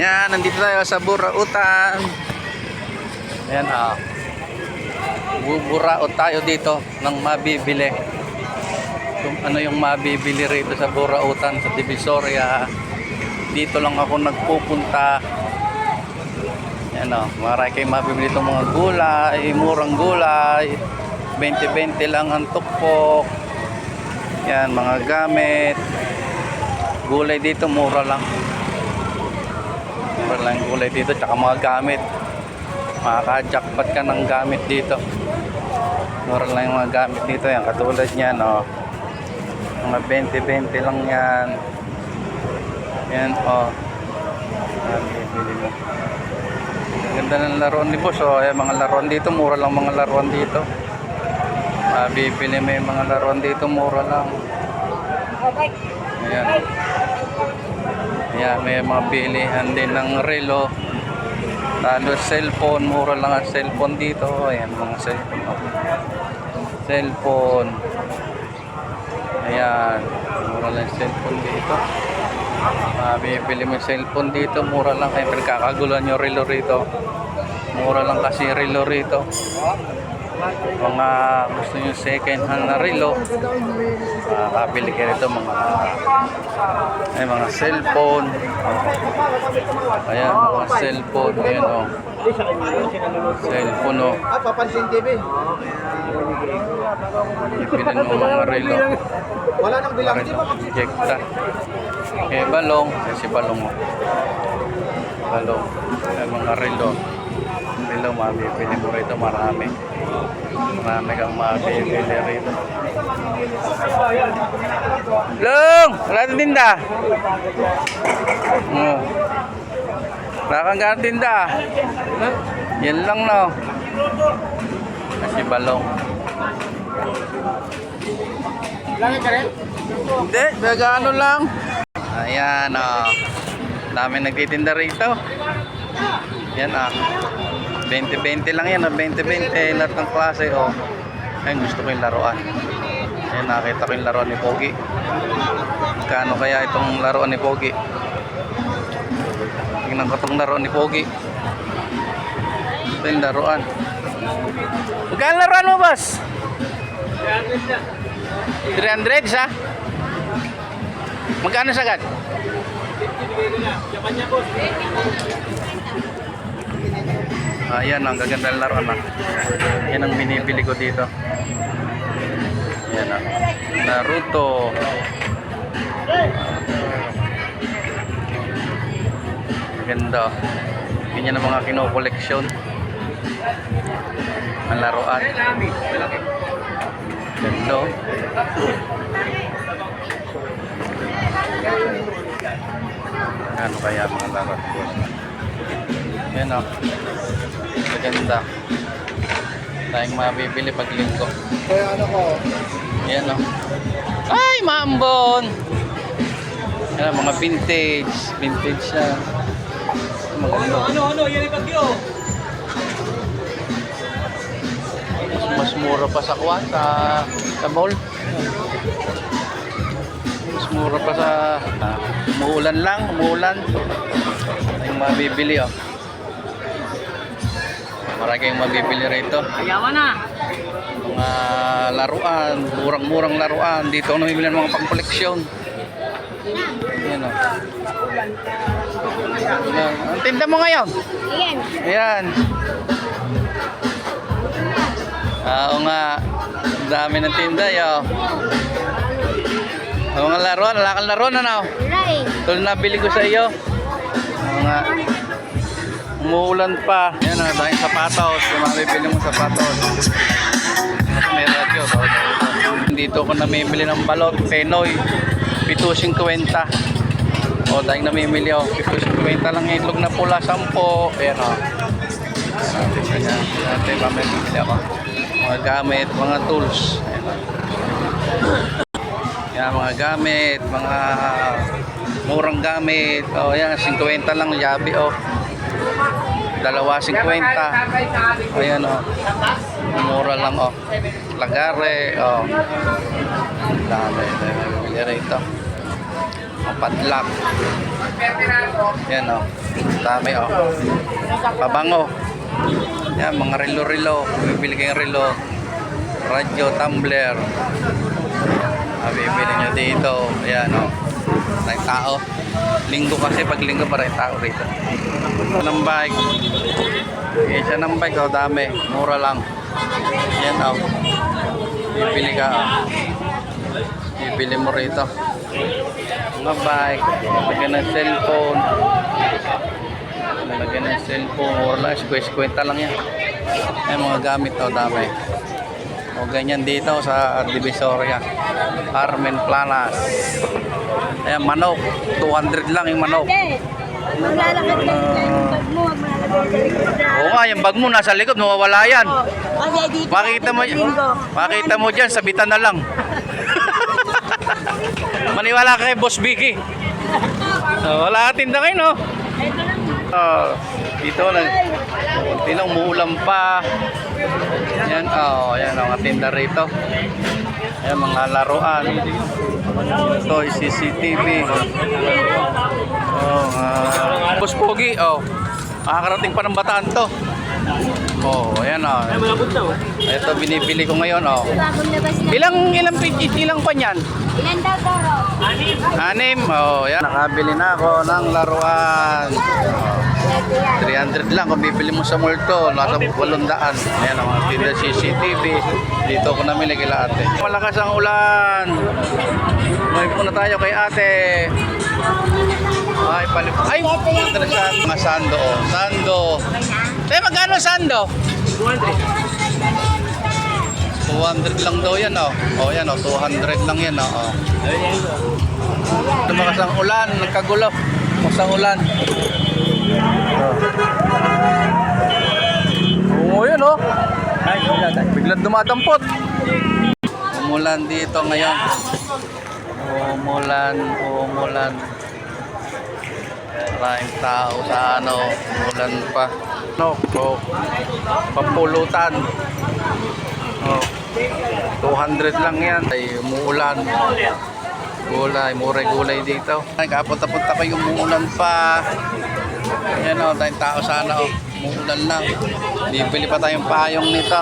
Yan, nandito tayo sa Burautan. Ayan Buraot tayo dito ng mabibili. Kung ano yung mabibili rito sa Burautan sa Divisoria. Dito lang ako nagpupunta. Yan marami kayong mabibili itong mga gulay, murang gulay. 20-20 lang ang tukpok. Yan, mga gamit. Gulay dito mura lang. Mura lang gulay dito, tsaka mga gamit. Makaka-jackpot ka ng gamit dito. Mura lang yung mga gamit dito. Yan, katulad niyan, mga 20-20 lang yan. Yan, yan, bibili mo. Ganda ng laruan ni boss, yan, mga laruan dito, mura lang mga laruan dito. Bibili mo yung mga laruan dito, mura lang. Ayan. Ayan, may mga bilihan din ng relo. Lalo cellphone, mura lang ang cellphone dito. Ayan, mga cellphone. Cellphone. Ayan, mura lang cellphone dito. Bibili mo yung cellphone dito, mura lang. Kaya pinagkakagulan yung relo rito. Mura lang kasi relo rito. Mga gusto nyo second hand na relo, makakabili kayo nito, mga cellphone. Ayan, mga cellphone. Ayan cellphone Papansin TV. Ipilin mo mga relo. Wala nang bilang. Injecta. Balong. Si balong balong. Ay, mga relo. Relo, mabibili mo rito, marami kang mabibili rito. Long! Wala na tinda. Wala kang gano'ng tinda. Yan lang Kasi balong. Langit ka rin? Hindi, ano lang. Ayan dami nagtitinda rito. Yan 20-20 lang yan, 20-20 lahat ng klase. Ayun, gusto ko yung laruan. Ayun, nakita ko yung laruan ni Pogi. Kano kaya itong laruan ni Pogi? Tingnan ko itong laruan ni Pogi. Ito yung laruan. Magkano laruan mo, boss? 300 sa? Magkano sagad? Ayan, ang gaganda ng laruan Yan ang binibili ko dito. Ayan Naruto. Ganda. Ganyan ang mga kino-collection. Ang laruan. Ganda. Ano kaya mga laruan? Yan maganda. Tayong mabibili pag linggo. Kaya ano ko? Yan Ay, maambon! Yan mga vintage. Vintage siya. Ano? Yan yung bagyo. Mas mura pa sa kuwan, sa mall. Mas mura pa sa umuulan lang, Tayong mabibili Marami kayong mabibili rito. Ayawan na. Mga laruan, murang-murang laruan. Dito ako namibili ng mga pang-koleksyon. Ayan Ang tinda mo ngayon? Ayan. Oo nga. Dami ng tinda mga laruan, wala kang laruan Ito na nabili ko sa iyo. Mga umuulan pa. Yan dahil sapatos. Kung mabibili mo sapatos. May radyo. Dito ko namimili ng balot. Penoy. 7.50. Dahil namimili 7.50 lang itlog na pula. 10. Ayan Dati mamimili ako. Mga gamit, mga tools. Yan mga gamit. Mga murang gamit. Yan 50 lang. Yabi 2.50. Ayan mura lang Lagare dami rito. Padlock. Yan Dami oh. Pabango. Yan, mga relo-relo. Bibili kayong relo. Radyo, tumbler. Bibili nyo dito. Ayan oh. Maraming tao. Linggo kasi, pag linggo maraming tao rito. Ng bike. Isa ng bike oh, dami. Mura lang. Yan oh. Bibili ka oh. Bibili mo rito. Mga bike. Lagyan ng cellphone. Lagyan ng cellphone. Mura lang. Square lang yan. Ay mga gamit oh, dami. O ganyan dito sa Divisoria. Carmen Planas. Ayan, manok. 200 lang yung manok. Maglalakad lang yung bag mo, Oo nga, yung bag mo nasa likod, mawawala yan. Kasi dito, Makita mo dyan, sabitan na lang. Maniwala ka kay Boss Vicky. Wala ka tinda ngayon, no? Dito na. Kunti na, umuulan pa. Yan, yan ang mga tinda rito. Ayan, mga laruan. Ito, CCTV. Boss Pogi, makakarating pa ng Bataan to. Ayan, ito binibili ko ngayon, bagong labas na. Ilang pa yan? Ilan daw, Toro? 6. Yan, nakabili na ako ng laruan. 300 lang kung bibili mo sa mall to, nasa 800. Ayan ang mga tinda CCTV. Dito ko namili kila ate. Malakas ang ulan. May muna tayo kay ate. Ay, interesant. Mga sando, Sando. Tayo, magkano sando? 200 lang daw yan, yan, 200 lang yan, Lumakas ang ulan, nagkagulo. Lumakas ang ulan. Yan, biglang dumadampot. Umulan dito ngayon. Umulan. Maraming tao sa ulan pa. Pampulutan. 200 lang yan. Ay, umuulan. Gulay dito. Kapunta-punta ko yung umuulan pa. Ayan tayong tao sana umuulan lang. Bibili pa tayong payong nito.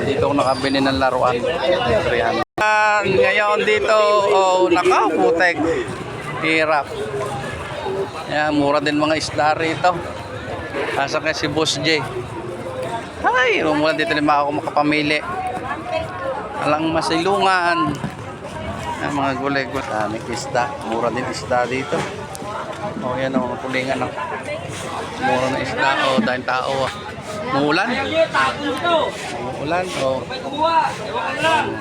Dito ako nakabili ng laruan. 300. Ngayon dito, nakaputek. Hirap. Ayan, mura din mga isda rito. Asa kaya si Boss J. Ay, umulan dito lima ako makapamili. Alang masilungan. Ay, mga gulay. Daming isda. Mura din isda dito. Yan ang mga pulingan. Mura na isda. Dahil tao. Muulan. Muulan.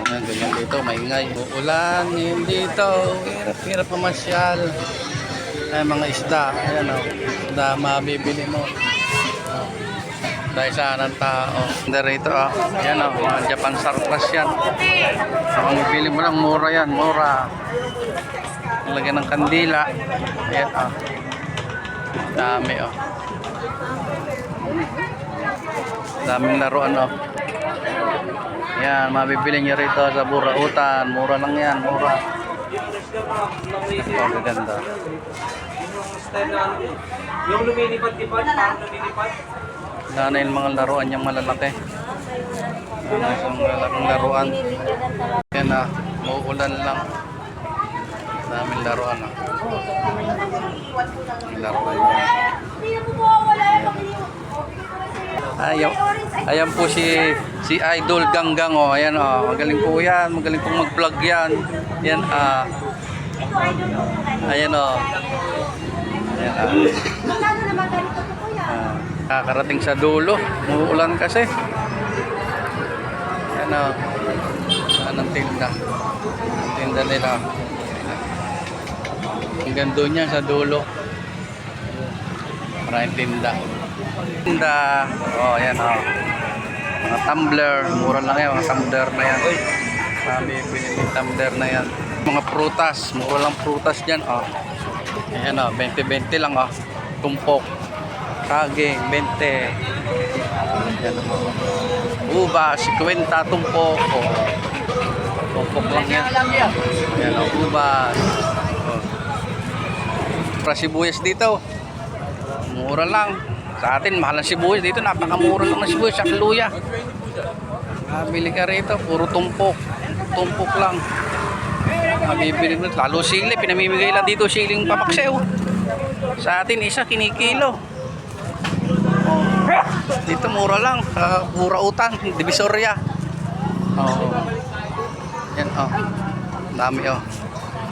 Ganyan dito. Maingay. Muulan. Yun dito. Hirap pamasyal. Ay, mga isda. Ayan isda mabibili mo. Dahil saan ang tao. Dito yan mga Japan surplus yan. Ang bibili mo lang mura yan, mura. Lagyan ng kandila. Ayan dami daming laruan yan, mabibili nyo rito sa Burautan. Mura lang yan, mura. Gaganda. Yung lumilipad-lipad, parang lumilipad. Sana yung mga laruan yung malalaki. Yung malaking laruan. Yan uulan lang. Daming laruan laruan yan. Ayan po si Idol Ganggang ayan magaling po yan, magaling pong mag-vlog yan. Yan ayan ayan kakarating sa dulo, muulan kasi. Yan anong tinda nila hanggang doon yan sa dulo. Maraming tinda. Ayan mga tumbler, mura lang yan, mga tumbler na yan. Binili tumbler na yan. Mga prutas, mura lang prutas dyan. Ayan 20-20 lang tumpok. Kage, 20. Ayan, uba, 50 tumpok. Tumpok lang yan. Ayan ubas. Prasibuyas dito. Mura lang. Sa atin, mahal ang sibuyas. Dito, napakamura lang ng sibuyas. Sa luya. Bili ka rito. Puro tumpok. Tumpok lang. Bibili mo. Lalo sili. Pinamimigay lang dito siling papaksew. Sa atin, isa kinikilo. Oh. Dito, mura lang. Pura utang. Divisoria. Oh. Yan, oh. Dami, oh.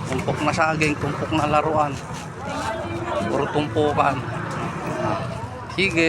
Tumpok na saging. Tumpok na laruan. Puro tumpukan. Sige.